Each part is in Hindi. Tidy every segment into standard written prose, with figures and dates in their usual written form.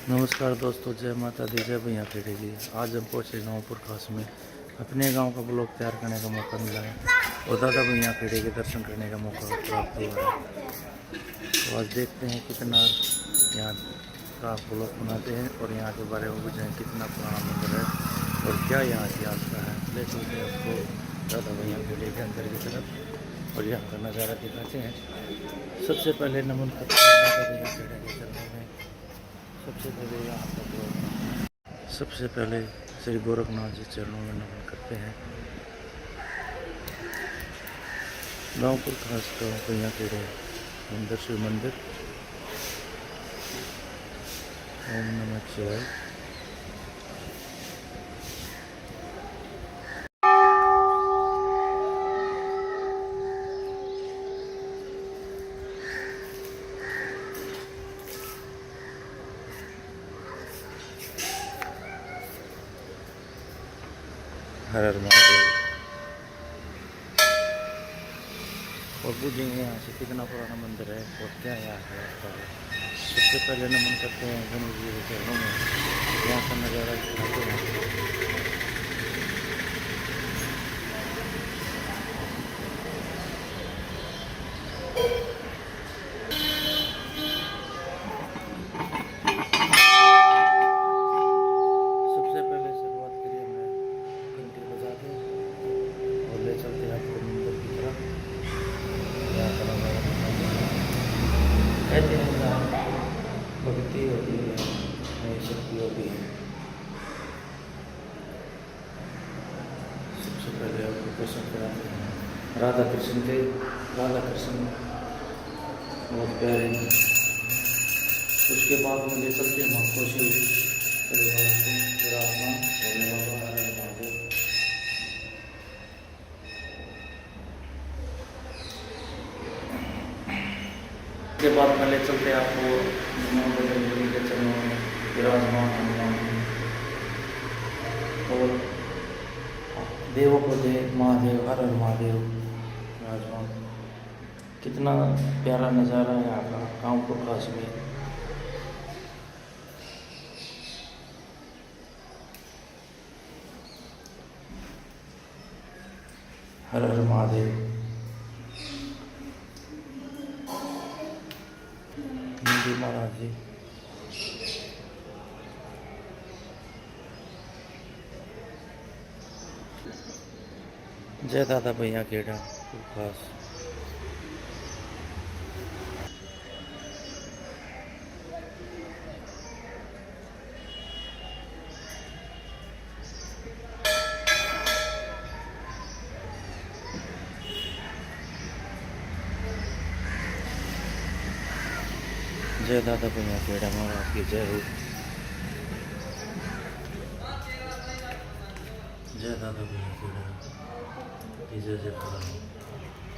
नमस्कार दोस्तों, जय माता दी, जय भैया खेड़ेगी। आज हम पहुँचे नौपुर खास में। अपने गांव का ब्लॉग तैयार करने का मौका मिला है और दादा भैया खेड़े के दर्शन करने का मौका प्राप्त हुआ है। तो आज देखते हैं कितना यहाँ का ब्लॉग बनाते हैं और यहाँ के बारे में पूछें कितना पुराना मंदिर है और क्या यहाँ इतिहास का है। ले चलते हैं आपको दादा भैया खेड़े के अंदर की तरफ और यहाँ का नज़ारा दिखाते हैं। सबसे पहले नमन करते हैं दादा भैया खेड़े के चरणों में। सबसे पहले यहाँ पर सबसे पहले श्री गोरखनाथ जी चरणों में नमन करते हैं। गाँवपुर खास गाँव भैया खेड़े मंदिर, शिव मंदिर। ओम नमः शिवाय। हर हर महादेव। और पूछेंगे यहाँ से कितना पुराना मंदिर है और क्या यहाँ है इसका है। सबसे पहले नमन करते हैं गणेश जी के चरणों में। यहाँ का नज़ारा दिखाते हैं। सबसे पहले शुरुआत करिए हमने घंटी बजा के और ले चलते हैं आपको मंदिर की तरफ। यहाँ का नज़ारा कहते हैं जहाँ भक्ति होती है नई शक्ति होती है। सबसे पहले आपको दर्शन कराते हैं राधा कृष्ण के। राधा कृष्ण बहुत प्यारे हैं। उसके बाद में ले चलते हैं आपको शिव परिवार को विराजमान होने वाला हर हर महादेव। के बाद में ले चलते हैं आपको बजरंगबली के चरणों में विराजमान हनुमान और देवों को देव महादेव, हर हर महादेव विराजमान। कितना प्यारा नज़ारा है यहाँ का गाँवपुर खास में। हर हर महादेव। नंदी महाराज जी। जय दादा भैया खेड़ा खास। जय दादा भैया खेड़ा महाराज की जय हो। जय दादा भैया खेड़ा की जय जय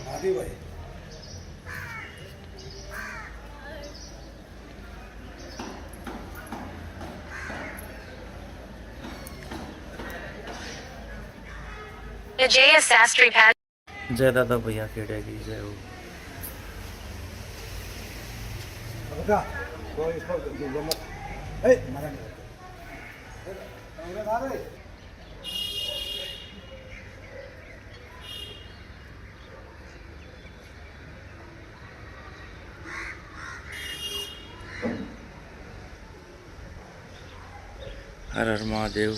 आदि भाई। जय दादा भैया खेड़ा की जय हो। हर हर महादेव।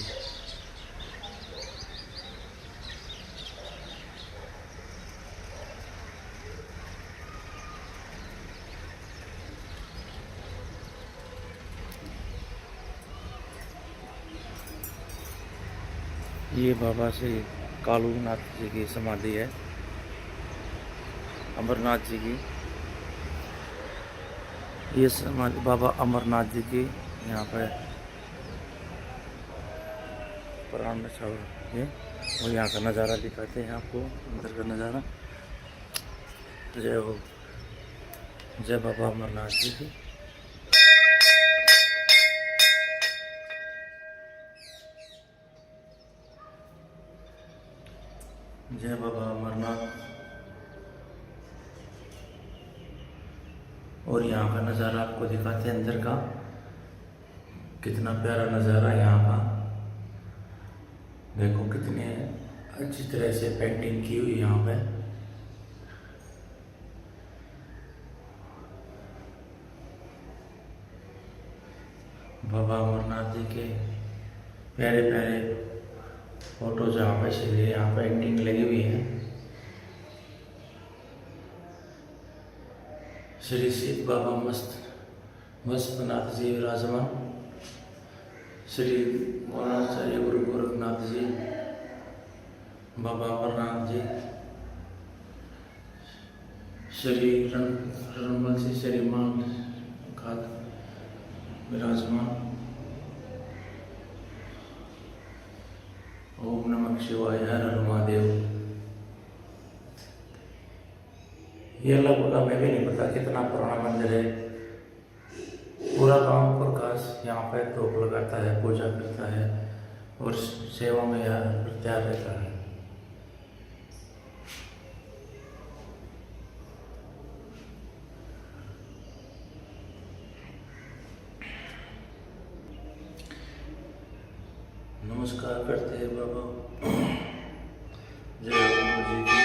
ये बाबा श्री कालूनाथ जी की समाधि है, अमरनाथ जी की। ये समाधि बाबा अमरनाथ जी की यहाँ पर प्राण में छाव है। और यहाँ का नज़ारा दिखाते हैं आपको, अंदर का नज़ारा। जय हो। जय बाबा अमरनाथ जी की। जय बाबा अमरनाथ। और यहाँ का नज़ारा आपको दिखाते हैं अंदर का। कितना प्यारा नज़ारा है यहाँ का। देखो कितनी अच्छी तरह से पेंटिंग की हुई यहाँ पे। बाबा अमरनाथ जी के प्यारे प्यारे फोटो जहाँ पे इसलिए यहाँ पेंटिंग लगी हुई है। श्री सिद्ध बाबा मस्तनाथ जी विराजमान, श्री गोरक्षाचार्य गुरु गोरखनाथ जी, बाबा अमरनाथ जी, श्री रणमल जी, श्री मान खाद विराजमान। ओम नमः शिवाय, हर हर महादेव। ये लगभग हमें भी नहीं पता कितना पुराना मंदिर है। पूरा गांव प्रकाश यहाँ पे धूप लगाता है, पूजा करता है और सेवा में यहाँ तैयार रहता है। नमस्कार करते हैं बाबा। जय गुरु जी की।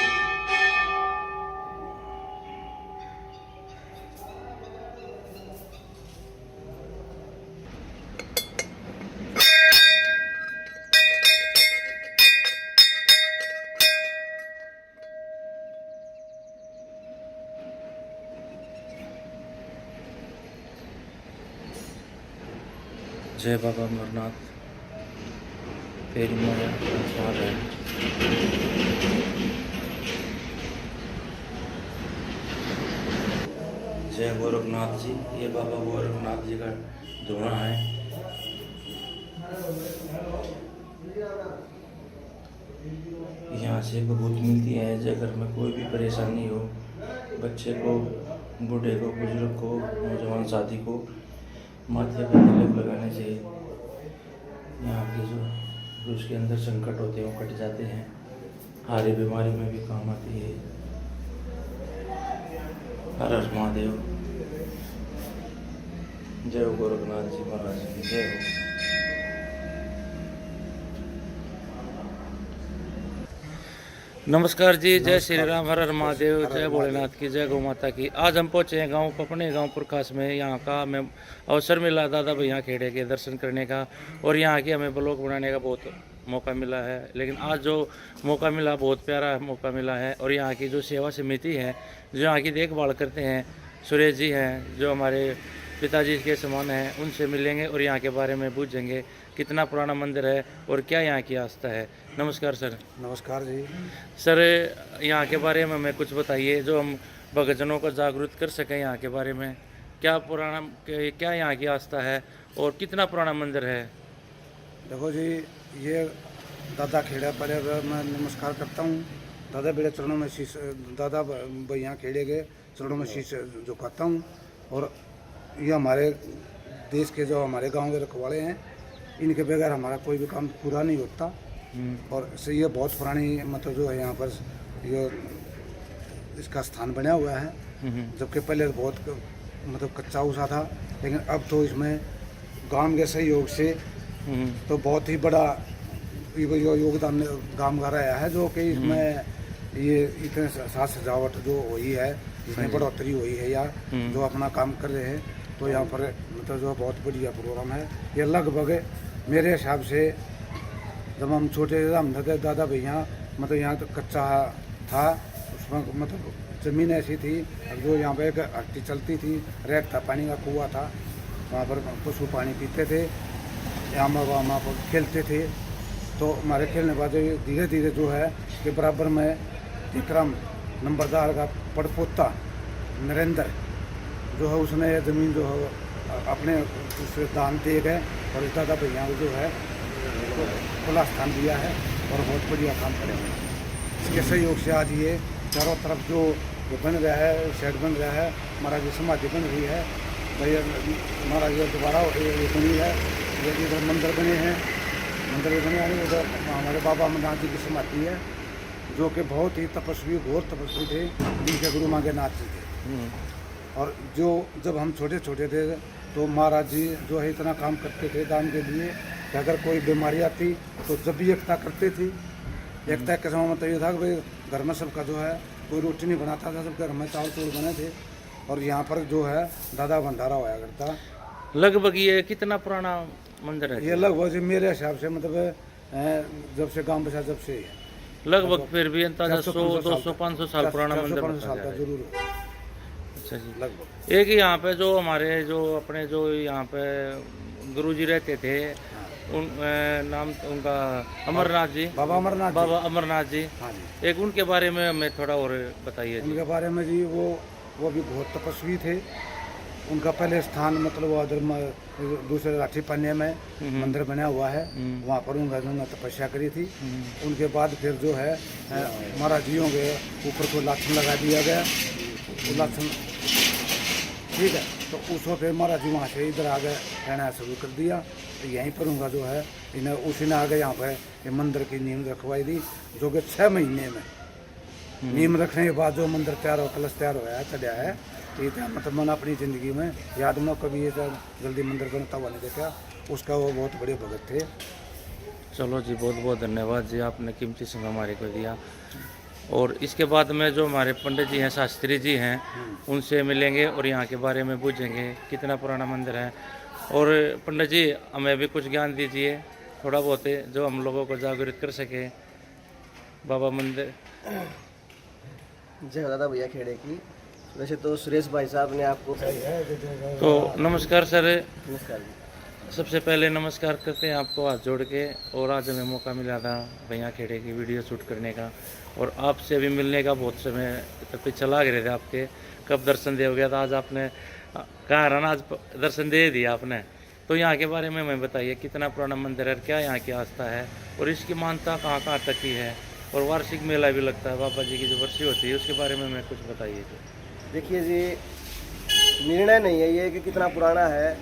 जय बाबा अमरनाथ। पेरी माया संसार है। जय गोरखनाथ जी। ये बाबा गोरखनाथ जी का धुआं है। यहाँ से बहुत मिलती है। जय घर में कोई भी परेशानी हो, बच्चे को, बूढ़े को, बुजुर्ग को, नौजवान साथी को माथे पर तिलक लगाने से यहाँ के जो उसके अंदर संकट होते हैं वो कट जाते हैं। हारी बीमारी में भी काम आती है। हर हर महादेव। जय हो गोरखनाथ जी महाराज की जय हो। नमस्कार जी। जय श्री राम, हर हर महादेव, जय भोलेनाथ की, जय गौ माता की। आज हम पहुँचे हैं गांव अपने गांव प्रकाश में। यहाँ का हमें अवसर मिला दादा भैया खेड़े के दर्शन करने का और यहाँ की हमें ब्लॉग बनाने का बहुत मौका मिला है। लेकिन आज जो मौका मिला बहुत प्यारा मौका मिला है। और यहाँ की जो सेवा समिति है जो यहाँ की देखभाल करते हैं, सुरेश जी हैं जो हमारे पिताजी के समान हैं, उनसे मिलेंगे और यहाँ के बारे में पूछेंगे कितना पुराना मंदिर है और क्या यहाँ की आस्था है। नमस्कार सर। नमस्कार जी। सर यहाँ के बारे में हमें कुछ बताइए जो हम भक्तजनों को जागरूक कर सकें यहाँ के बारे में। क्या पुराना, क्या यहाँ की आस्था है और कितना पुराना मंदिर है। देखो जी, ये दादा खेड़ा पहले मैं नमस्कार करता हूँ। दादा बेड़े चरणों में शीश, दादा भैया खेड़े के चरणों में शीश झुकाता हूँ। और ये हमारे देश के जो हमारे गांव के रखवाले हैं, इनके बगैर हमारा कोई भी काम पूरा नहीं होता। और ये बहुत पुरानी मतलब जो है यहाँ पर ये इसका स्थान बना हुआ है। जबकि पहले बहुत मतलब कच्चा उसा था, लेकिन अब तो इसमें गांव के सहयोग से तो बहुत ही बड़ा योगदान गांव का रहा है। जो कि इसमें ये इतने साज सजावट जो हुई है, इतनी बढ़ोतरी हुई है या जो अपना काम कर रहे हैं, तो यहाँ पर मतलब जो बहुत बढ़िया प्रोग्राम है। ये लगभग मेरे हिसाब से जब हम छोटे थे हम दादा भैया मतलब यहाँ तो कच्चा था, उसमें मतलब ज़मीन ऐसी थी। अब जो यहाँ पे एक हट्टी चलती थी, रेत था, पानी का कुआं था, वहाँ पर पशु पानी पीते थे। यहाँ वहाँ पर खेलते थे। तो हमारे खेलने के बाद धीरे धीरे जो है कि बराबर में विक्रम नंबरदार का पड़पोता नरेंद्र जो है उसने ज़मीन जो है अपने उसे दान दे गए और इस दादा भैया को जो है खुला स्थान दिया है और बहुत बढ़िया काम करेंगे। इसके सहयोग से आज ये चारों तरफ जो बन रहा है, शेड बन रहा है, महाराज की समाधि बन रही है, भैया महाराज दोबारा ये बनी है, ये इधर मंदिर बने हैं, मंदिर बने यानी उधर हमारे बाबा अमरनाथ जी की समाधि है जो कि बहुत ही तपस्वी, घोर तपस्वी थे, जिनके गुरु मांगे नाथ जी थे। और जो जब हम छोटे छोटे थे तो महाराज जी जो है इतना काम करते थे दान के लिए कि अगर कोई बीमारी आती तो जब भी एकता करते थे। एकता के समय मतलब ये था कि भाई घर में सबका जो है कोई रोटी नहीं बनाता था, सब घर में चावल चूवल बने थे। और यहाँ पर जो है दादा भंडारा होया करता। लगभग ये कितना पुराना मंदिर है? ये लगभग जी मेरे हिसाब से मतलब जब से गांव बसा जब से ही है। लगभग फिर भी अंदाजा 100, 400, 200, 500 साल पुराना मंदिर 500 बताया साल जा का रहा है। जरूर अच्छा जी। लगभग। एक यहाँ पे जो हमारे जो अपने जो यहाँ पे गुरुजी रहते थे, उन नाम उनका अमरनाथ जी, बाबा अमरनाथ जी। बाबा अमरनाथ जी, हाँ जी। एक उनके बारे में हमें थोड़ा और बताइए जी। उनके बारे में जी वो भी बहुत तपस्वी थे। उनका पहले स्थान मतलब वो उधर दूसरे लाठी पन्ने में मंदिर बना हुआ है, वहाँ पर उन्होंने तपस्या करी थी। उनके बाद फिर जो है महाराज जियों के ऊपर को लाछन लगा दिया गया। वो लाछन ठीक है, तो उसको फिर महाराज जी वहाँ से इधर आ गए, रहना शुरू कर दिया। तो यहीं पर उनका जो है इन्हें उसी ने आगे यहाँ पर ये मंदिर की नींव रखवाई थी, जो कि 6 महीने में नींव रखने के बाद जो मंदिर तैयार हो, कलश तैयार होया चढ़ा है। ये था मतलब मैंने अपनी ज़िंदगी में याद में कभी ये जल्दी मंदिर बनता हुआ नहीं देखा। उसका वो बहुत बड़े भगत थे। चलो जी, बहुत बहुत धन्यवाद जी, आपने कीमती समय हमारे को दिया। और इसके बाद में जो हमारे पंडित जी हैं, शास्त्री जी हैं, उनसे मिलेंगे और यहाँ के बारे में पूछेंगे कितना पुराना मंदिर है। और पंडित जी हमें भी कुछ ज्ञान दीजिए थोड़ा बहुत, जो हम लोगों को जागरूक कर सके बाबा मंदिर। जय दादा भैया खेड़े की। वैसे तो सुरेश भाई साहब ने आपको तो नमस्कार सर। नमस्कार जी। सबसे पहले नमस्कार करते हैं आपको हाथ जोड़ के। और आज हमें मौका मिला था भैया खेड़े की वीडियो शूट करने का, और आपसे भी मिलने का बहुत समय तक पीछे लग रहे थे आपके, कब दर्शन दे हो गया था। आज आपने कहा रहा ना, आज दर्शन दे दिया आपने। तो यहाँ के बारे में हमें बताइए, कितना पुराना मंदिर है, क्या यहाँ की आस्था है, और इसकी मान्यता कहाँ कहाँ तक की है, और वार्षिक मेला भी लगता है बाबा जी की जो वर्षी होती है, उसके बारे में हमें कुछ बताइए। देखिए जी, निर्णय नहीं है ये कि कितना पुराना है,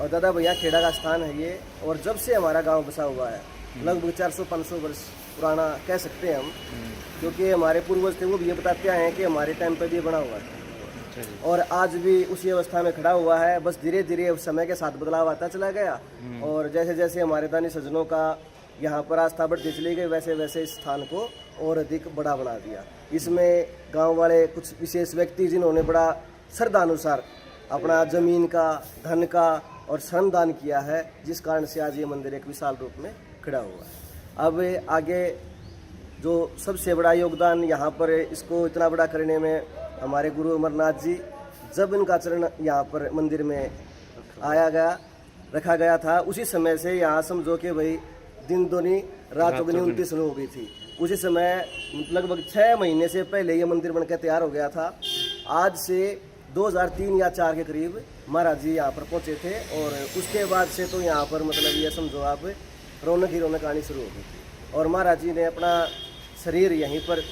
और दादा भैया खेड़ा का स्थान है ये। और जब से हमारा गांव बसा हुआ है, लगभग 400-500 वर्ष पुराना कह सकते हैं हम, क्योंकि हमारे पूर्वज थे वो भी ये बताते आए हैं कि हमारे टाइम पर भी ये बना हुआ है और आज भी उसी अवस्था में खड़ा हुआ है। बस धीरे धीरे समय के साथ बदलाव आता चला गया, और जैसे जैसे हमारे दानी सज्जनों का यहाँ पर आस्था बढ़ती चली गई, वैसे वैसे इस स्थान को और अधिक बड़ा बना दिया। इसमें गांव वाले कुछ विशेष व्यक्ति जिन्होंने बड़ा श्रद्धा अनुसार अपना जमीन का, धन का और श्रम दान किया है, जिस कारण से आज ये मंदिर एक विशाल रूप में खड़ा हुआ है। अब आगे जो सबसे बड़ा योगदान यहाँ पर इसको इतना बड़ा करने में हमारे गुरु अमरनाथ जी, जब इनका चरण यहाँ पर मंदिर में रखा गया था, उसी समय से यहाँ समझो कि भाई दिन दूनी रात चौगुनी 29 हो गई थी। उसी समय लगभग 6 महीने से पहले ये मंदिर बनकर तैयार हो गया था। आज से 2003 या 4 के करीब महाराज जी यहाँ पर पहुँचे थे, और उसके बाद से तो यहाँ पर मतलब ये समझो आप रौनक ही रौनक आनी शुरू हो गई थी। और महाराज जी ने अपना शरीर यहीं पर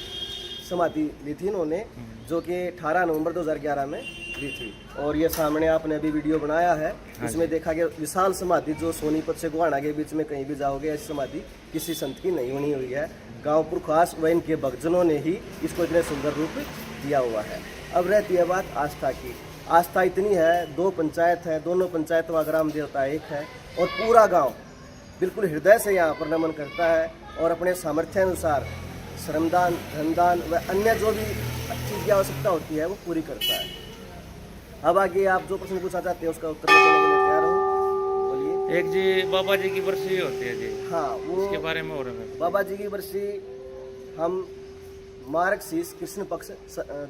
समाधि ली थी इन्होंने, जो कि 18 नवंबर 2011 में ली थी। और ये सामने आपने अभी वीडियो बनाया है, इसमें देखा गया विशाल समाधि जो सोनीपत से गुहाना के बीच में कहीं भी जाओगे, ऐसी समाधि किसी संत की नहीं बनी हुई है। गांव पुरखास व इनके भक्तजनों ने ही इसको इतने सुंदर रूप दिया हुआ है। अब रहती है बात आस्था की। आस्था इतनी है, 2 पंचायत है, दोनों पंचायत व ग्राम देवता एक है, और पूरा गाँव बिल्कुल हृदय से यहाँ पर नमन करता है, और अपने सामर्थ्य अनुसार श्रमदान, धनदान व अन्य जो भी चीज़ की आवश्यकता होती है वो पूरी करता है। अब आगे आप जो प्रश्न पूछना चाहते हैं उसका उत्तर देने के लिए तैयार हो, बोलिए। एक जी बाबा जी की वर्षी होती है जी, हाँ, वो उसके बारे में। और बाबा जी की वर्षी हम मार्गशीर्ष कृष्ण पक्ष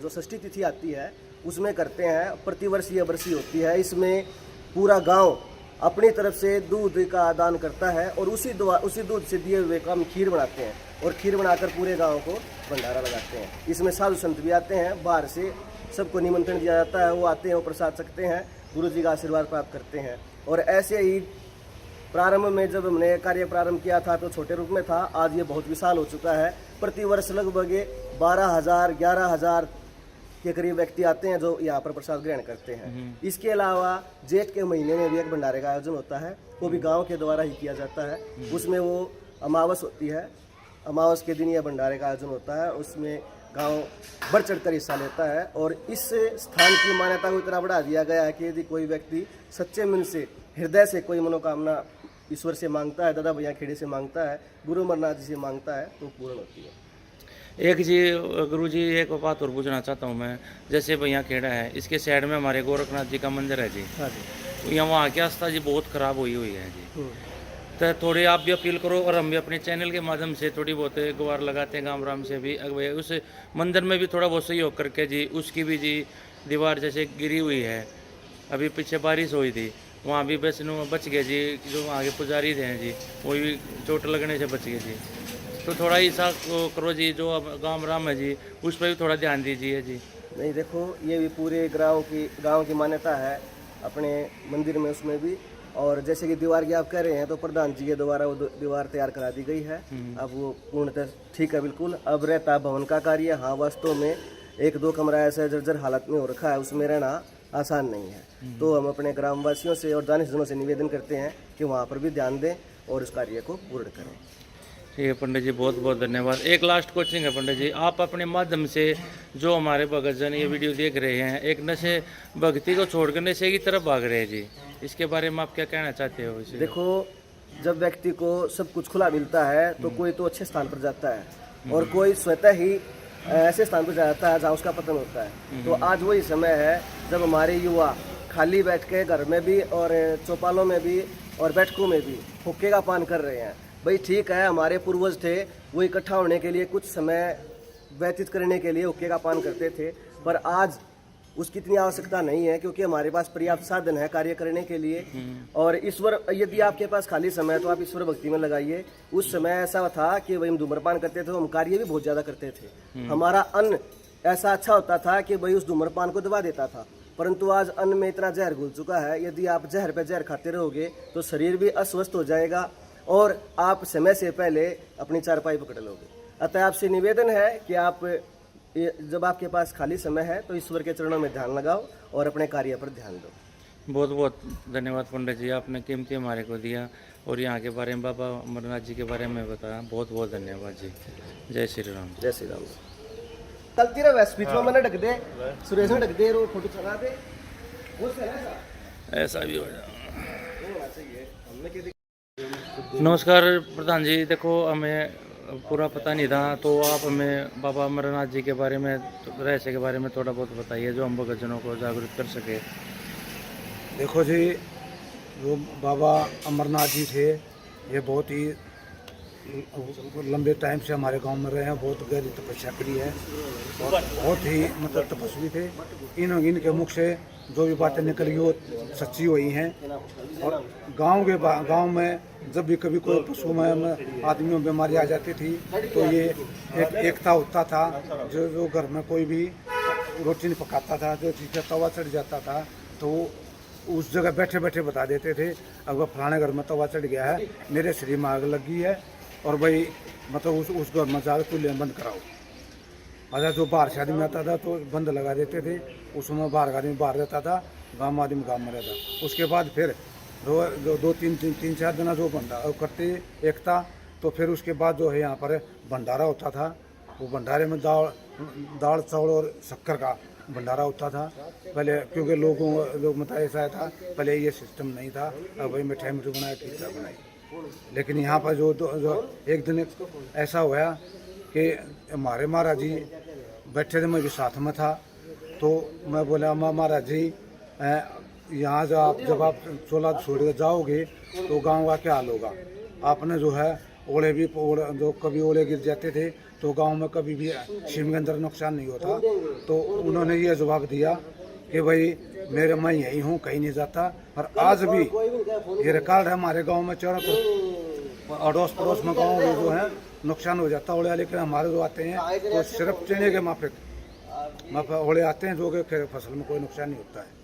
जो षष्ठी तिथि आती है उसमें करते हैं। प्रतिवर्ष ये वर्षी होती है। इसमें पूरा गांव अपनी तरफ से दूध का दान करता है, और उसी दूध से दिए हुए का हम खीर बनाते हैं, और खीर बनाकर पूरे गांव को भंडारा लगाते हैं। इसमें साधु संत भी आते हैं, बाहर से सबको निमंत्रण दिया जाता है, वो आते हैं, वो प्रसाद सकते हैं, गुरु जी का आशीर्वाद प्राप्त करते हैं। और ऐसे ही प्रारंभ में जब हमने कार्य प्रारंभ किया था तो छोटे रूप में था, आज ये बहुत विशाल हो चुका है। प्रतिवर्ष लगभग 12,000-11,000 के करीब व्यक्ति आते हैं जो यहाँ पर प्रसाद ग्रहण करते हैं। इसके अलावा जेठ के महीने में भी एक भंडारे का आयोजन होता है, वो भी गांव के द्वारा ही किया जाता है। उसमें वो अमावस होती है, अमावस के दिन यह भंडारे का आयोजन होता है। उसमें गांव बढ़ चढ़कर हिस्सा लेता है। और इस स्थान की मान्यता को इतना बढ़ा दिया गया है कि यदि कोई व्यक्ति सच्चे मन से, हृदय से कोई मनोकामना ईश्वर से मांगता है, दादा भैया खेड़े से मांगता है, गुरु अमरनाथ जी से मांगता है, तो पूर्ण होती है। एक जी गुरु जी, एक बात और पूछना चाहता हूँ मैं। जैसे भैया खेड़ा है, इसके साइड में हमारे गोरखनाथ जी का मंदिर है जी। हाँ जी। यहाँ वहाँ की आस्था जी बहुत खराब हुई है जी। तो थोड़ी आप भी अपील करो, और हम भी अपने चैनल के माध्यम से थोड़ी बहुत गुहार लगाते हैं गाँव राम से भी, उस मंदिर में भी थोड़ा बहुत सहयोग करके जी, उसकी भी जी दीवार जैसे गिरी हुई है, अभी पीछे बारिश हुई थी, वहाँ भी बच गए जी। जो वहाँ के पुजारी थे जी, वो भी चोट लगने से बच गए जी। तो थोड़ा ऐसा करो जी, जो अब गाँव राम है जी, उस पर भी थोड़ा ध्यान दीजिए जी। नहीं, देखो ये भी पूरे गांव की मान्यता है अपने मंदिर में, उसमें भी। और जैसे कि दीवार की आप कह रहे हैं, तो प्रधान जी के द्वारा वो दीवार तैयार करा दी गई है। अब वो पूर्णतः ठीक है बिल्कुल। अब रहता भवन का कार्य। हाँ, वास्तव में 1-2 कमरा ऐसा जर्जर हालत में हो रखा है, उसमें रहना आसान नहीं है। तो हम अपने ग्रामवासियों से और दानिशजनों से निवेदन करते हैं कि वहाँ पर भी ध्यान दें और उस कार्य को पूर्ण करें। ठीक है पंडित जी, बहुत बहुत धन्यवाद। एक लास्ट कोचिंग है पंडित जी, आप अपने माध्यम से जो हमारे भगतजन ये वीडियो देख रहे हैं, एक नशे भक्ति को छोड़कर नशे की तरफ भाग रहे हैं जी, इसके बारे में आप क्या कहना चाहते हो? इसे देखो, जब व्यक्ति को सब कुछ खुला मिलता है तो कोई तो अच्छे स्थान पर जाता है और कोई स्वतः ही ऐसे स्थान पर जाता है जहाँ उसका पतन होता है। तो आज वही समय है जब हमारे युवा खाली बैठ के घर में भी और चौपालों में भी और बैठकों में भी हुक्के का पान कर रहे हैं। भाई ठीक है, हमारे पूर्वज थे, वो इकट्ठा होने के लिए, कुछ समय व्यतीत करने के लिए हुक्के का पान करते थे, पर आज उसकी इतनी आवश्यकता नहीं है, क्योंकि हमारे पास पर्याप्त साधन है कार्य करने के लिए। और ईश्वर, यदि आपके पास खाली समय है तो आप ईश्वर भक्ति में लगाइए। उस समय ऐसा था कि भाई हम धूम्रपान करते थे, हम कार्य भी बहुत ज़्यादा करते थे, हमारा अन्न ऐसा अच्छा होता था कि भाई उस धूम्रपान को दबा देता था। परंतु आज अन्न में इतना जहर घुल चुका है, यदि आप जहर पे जहर खाते रहोगे तो शरीर भी अस्वस्थ हो जाएगा और आप समय से पहले अपनी चारपाई पकड़ लोगे। अतः आपसे निवेदन है कि आप जब आपके पास खाली समय है तो ईश्वर के चरणों में ध्यान लगाओ और अपने कार्य पर ध्यान दो। बहुत बहुत धन्यवाद पंडित जी, आपने कीमती हमारे को दिया और यहाँ के बारे में, बाबा अमरनाथ जी के बारे में बताया। बहुत बहुत धन्यवाद जी। जय श्री राम। जय श्री राम। चलती रहे वैसे बीच में मैंने ढक दे, सुरेश ने ढक दे, रो फोटो चला दे, वो से ऐसा भी हो जाए। नमस्कार प्रधान जी, देखो हमें पूरा पता नहीं था, तो आप हमें बाबा अमरनाथ जी के बारे में, रहस्य के बारे में थोड़ा बहुत बताइए, जो हम भक्तजनों को जागरूक कर सके। देखो जी, जो बाबा अमरनाथ जी थे, ये बहुत ही लंबे टाइम से हमारे गांव में रहे हैं, बहुत गहरी तपस्या करी है और बहुत ही मतलब तपस्वी थे। इनके मुख से जो भी बातें निकली वो सच्ची हुई हैं। और गांव में जब भी कभी कोई पशु में आदमियों में बीमारी आ जाती थी तो ये एक एकता होता था। जो घर में कोई भी रोटी नहीं पकाता था, जो चीज़ का तवा चढ़ जाता था, तो उस जगह बैठे बैठे बता देते थे, अगर फलाने घर में तवा चढ़ गया है, मेरे शरीर में आग लगी है, और भाई मतलब उस घर में जाकर चूल्हे बंद कराओ। अच्छा, जो बाहर से आदमी आता था तो बंद लगा देते थे, उसमें बाहर का आदमी बाहर रहता था, गाँव आदमी गाँव में रहता। उसके बाद फिर दो तीन चार दिन जो भंडारा करते एकता, तो फिर उसके बाद जो है यहाँ पर भंडारा होता था। वो भंडारे में दाल चावल और शक्कर का भंडारा होता था पहले, क्योंकि लोग मतलब ऐसा था, पहले ये सिस्टम नहीं था। अब भाई मिठाई बनाए, ठीक ठाक बनाई। लेकिन यहाँ पर जो एक दिन ऐसा हुआ कि हमारे महाराज जी बैठे थे, मैं भी साथ में था, तो मैं बोला, महाराज जी यहाँ जब आप चोला छोड़ के जाओगे तो गांव का क्या हाल होगा? आपने जो है जो कभी ओले गिर जाते थे तो गांव में कभी भी सीम के अंदर नुकसान नहीं होता। तो उन्होंने ये जवाब दिया कि भाई मैं यही हूँ, कहीं नहीं जाता। और आज भी ये रिकॉर्ड है हमारे गांव में, चारों अड़ोस पड़ोस में गाँव में जो है नुकसान हो जाता ओले, लेकिन हमारे जो आते हैं तो सिर्फ चने के माफिक ओले आते हैं, जो कि फसल में कोई नुकसान नहीं होता है।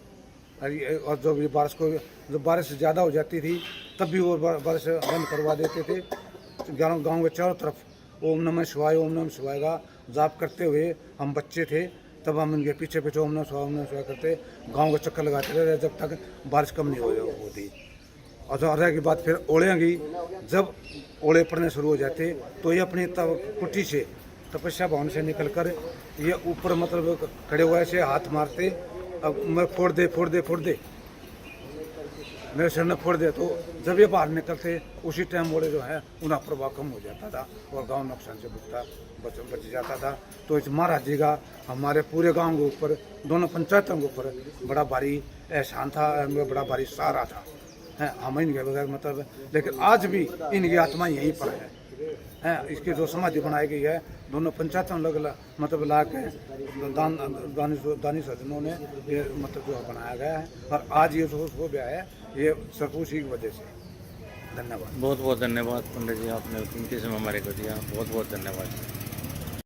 और जब बारिश ज़्यादा हो जाती थी तब भी वो बारिश बंद करवा देते थे। गांव के चारों तरफ ओम नमः शिवाय का जाप करते हुए हम बच्चे थे, तब हम इनके पीछे ओम नमः शिवाय करते गांव का चक्कर लगाते रहे जब तक बारिश कम नहीं होती। और तो रह की बात फिर ओले की, जब ओले पड़ने शुरू हो जाते तो ये अपनी कुट्टी से तपस्या भवन से निकलकर ये ऊपर मतलब खड़े हुए ऐसे हाथ मारते, अब मैं फोड़ दे फोड़ दे फोड़ दे, मेरे सिर ने फोड़ दे। तो जब ये बाहर निकलते उसी टाइम बोले जो है उनका प्रभाव कम हो जाता था और गांव नुकसान से बच जाता था। तो इस महाराज जी का हमारे पूरे गांव के ऊपर, दोनों पंचायतों के ऊपर बड़ा भारी एहसान था, बड़ा भारी सहारा था। हैं हम इनके बगैर मतलब, लेकिन आज भी इनकी आत्मा यहीं पर है। इसकी जो समाधि बनाई गई है दोनों पंचायतों अलग मतलब ला के दानी सज्जनों ने ये मतलब जो बनाया गया है, और आज ये जो हो गया है ये सब उसी की वजह से। धन्यवाद। बहुत बहुत धन्यवाद पंडित जी, आपने कीमती समय हमारे को दिया, बहुत बहुत धन्यवाद।